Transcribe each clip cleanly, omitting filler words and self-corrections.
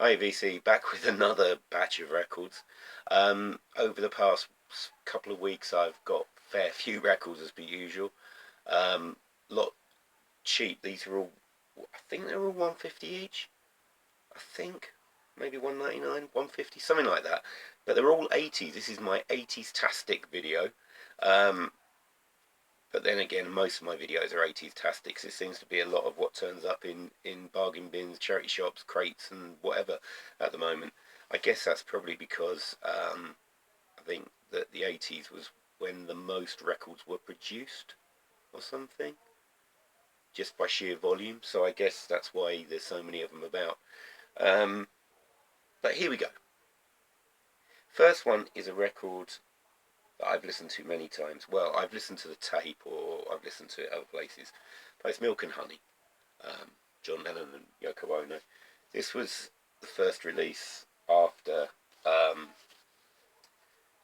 Hi VC, back with another batch of records. Over the past couple of weeks I've got a fair few records as per usual. Lot cheap, these are all, I think they're all 150 each. I think, maybe 199, 150, something like that. But they're all 80s, this is my 80s-tastic video. But then again, most of my videos are 80s-tastics. It seems to be a lot of what turns up in bargain bins, charity shops, crates and whatever at the moment. I guess that's probably because I think that the 80s was when the most records were produced or something, just by sheer volume. So I guess that's why there's so many of them about. But here we go. First one is a record that I've listened to many times. Well, I've listened to the tape or I've listened to it other places. But it's Milk and Honey, John Lennon and Yoko Ono. This was the first release after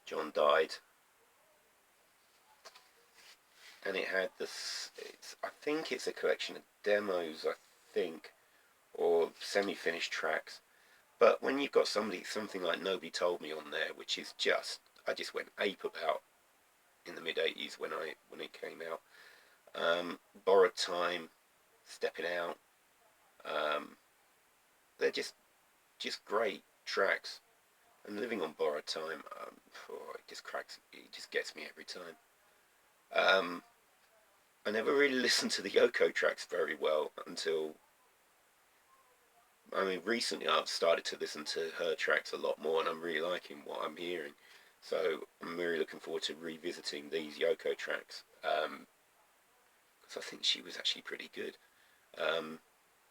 John died. And it had this, I think it's a collection of demos, I think, or semi-finished tracks. But when you've got something like Nobody Told Me on there, which is just, I just went ape about in the mid-80s when it came out. Borrowed Time, Stepping Out. They're just great tracks. And Living on Borrowed Time, it just gets me every time. I never really listened to the Yoko tracks very well until, recently I've started to listen to her tracks a lot more, and I'm really liking what I'm hearing. So I'm really looking forward to revisiting these Yoko tracks, because I think she was actually pretty good.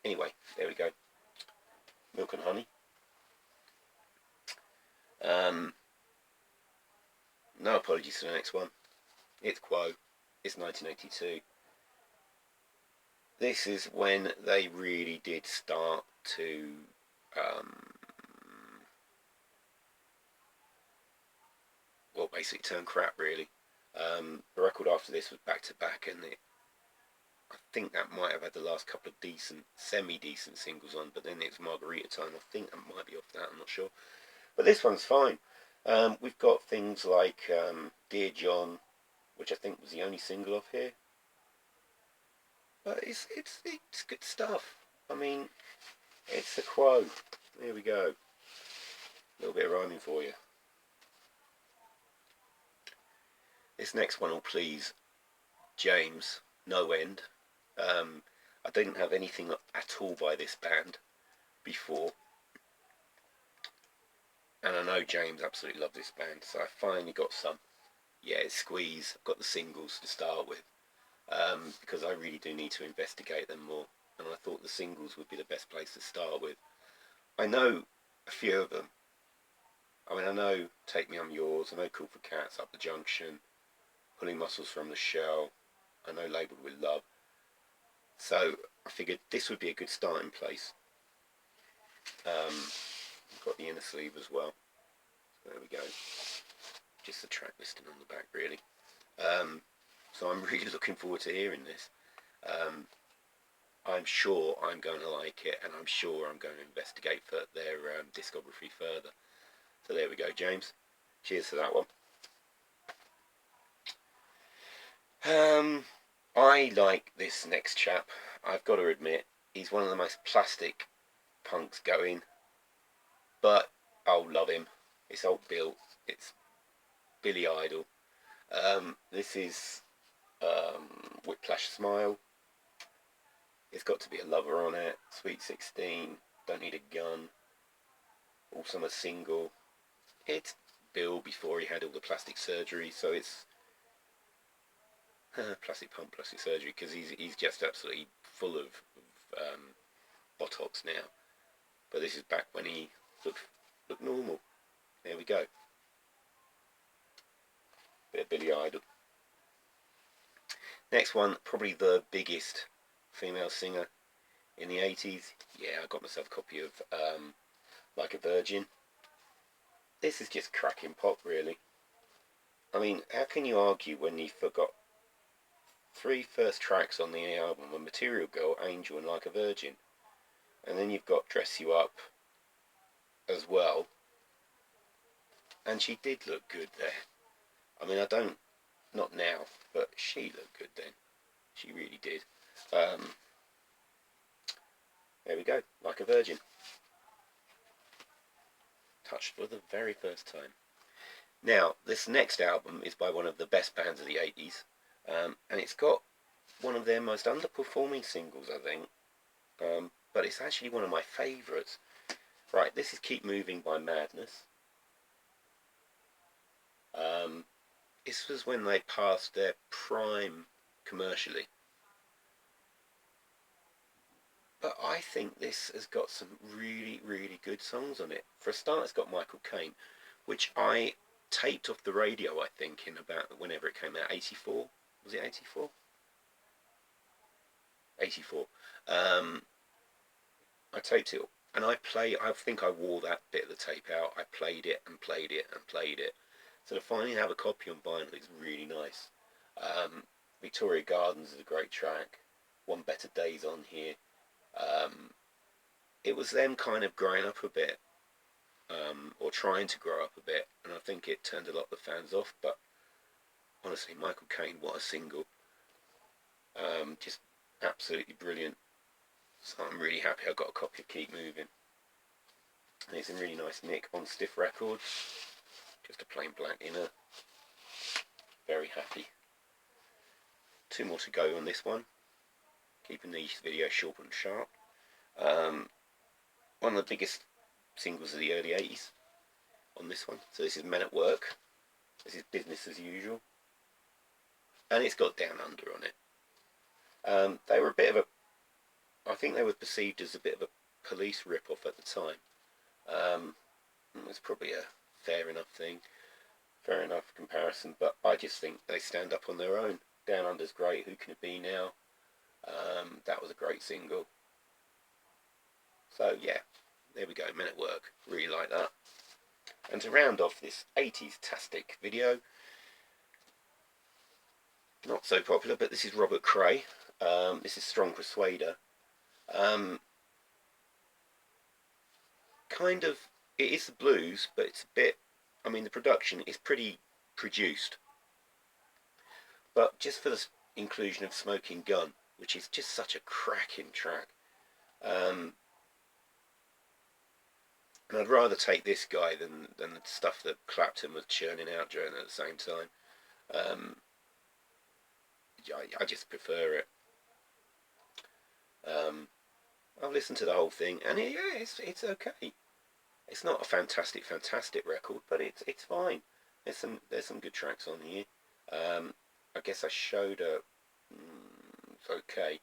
Anyway, there we go. Milk and Honey. No apologies for the next one. It's Quo. It's 1982. This is when they really did start to basically turn crap, really. The record after this was Back to Back, and I think that might have had the last couple of decent, semi-decent singles on, but then it's Margarita Time. I think that might be off that, I'm not sure. But this one's fine. We've got things like Dear John, which I think was the only single off here. But it's good stuff. It's a Quo. There we go. A little bit of rhyming for you. This next one will please James no end. I didn't have anything at all by this band before, and I know James absolutely loved this band, so I finally got some. Yeah, it's Squeeze. I've got the singles to start with, because I really do need to investigate them more, and I thought the singles would be the best place to start with. I know a few of them. I know Take Me I'm Yours, I know Cool for Cats, Up the Junction, Pulling Muscles from the Shell, I know Labelled with Love. So I figured this would be a good starting place. I've got the inner sleeve as well. So there we go. Just the track listing on the back, really. So I'm really looking forward to hearing this. I'm sure I'm going to like it, and I'm sure I'm going to investigate their discography further. So there we go, James. Cheers for that one. I like this next chap. I've got to admit, he's one of the most plastic punks going, but I'll love him. It's old Bill. It's Billy Idol. This is Whiplash Smile. It's got to be a lover on it. Sweet 16. Don't Need a Gun. All Summer Single. It's Bill before he had all the plastic surgery, so it's plastic pump, plastic surgery, because he's just absolutely full of Botox now. But this is back when he looked normal. There we go. Bit of Billy Idol. Next one, probably the biggest female singer in the 80s. Yeah, I got myself a copy of Like a Virgin. This is just cracking pop, really. How can you argue when you've got three first tracks on the album were Material Girl, Angel and Like a Virgin, and then you've got Dress You Up, as well, and she did look good there. I mean, not now, but she looked good then. She really did. There we go, Like a Virgin. Touched for the very first time. Now, this next album is by one of the best bands of the 80s, and it's got one of their most underperforming singles, I think, but it's actually one of my favourites. Right, this is Keep Moving by Madness. This was when they passed their prime commercially. But I think this has got some really, really good songs on it. For a start, it's got Michael Caine, which I taped off the radio, I think, in about whenever it came out, 84? Was it 84? 84. I taped it, and I think I wore that bit of the tape out. I played it and played it and played it. So to finally have a copy on vinyl is really nice. Victoria Gardens is a great track. One Better Day's on here. It was them kind of growing up a bit, or trying to grow up a bit, and I think it turned a lot of the fans off. But honestly, Michael Caine, what a single. Just absolutely brilliant. So I'm really happy I got a copy of Keep Moving. And it's in really nice nick on Stiff Records. Just a plain black inner. Very happy. 2 more to go on this one. Keeping these videos short and sharp. One of the biggest singles of the early 80s on this one. So this is Men at Work. This is Business as Usual. And it's got Down Under on it. They were a bit of a... I think they were perceived as a bit of a Police rip-off at the time. It's probably a fair enough thing. Fair enough comparison. But I just think they stand up on their own. Down Under's great. Who Can It Be Now? That was a great single. So yeah, there we go, Men at Work. Really like that. And to round off this 80s-tastic video, not so popular, but this is Robert Cray. This is Strong Persuader. Kind of, it is the blues, but it's a bit, I mean, the production is pretty produced. But just for the inclusion of Smoking Gun, which is just such a cracking track. And I'd rather take this guy than the stuff that Clapton was churning out during at the same time. I just prefer it. I've listened to the whole thing, and it's okay. It's not a fantastic record, but it's fine. There's some good tracks on here. I guess I showed a. It's okay.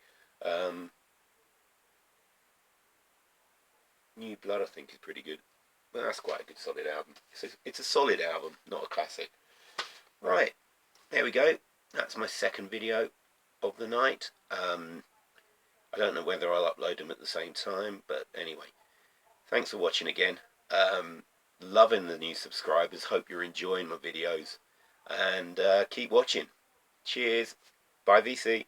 New Blood, I think, is pretty good. Well, that's quite a good solid album. It's a solid album, not a classic. Right, there we go. That's my second video of the night. I don't know whether I'll upload them at the same time, but anyway. Thanks for watching again. Loving the new subscribers. Hope you're enjoying my videos. And keep watching. Cheers. Bye, VC.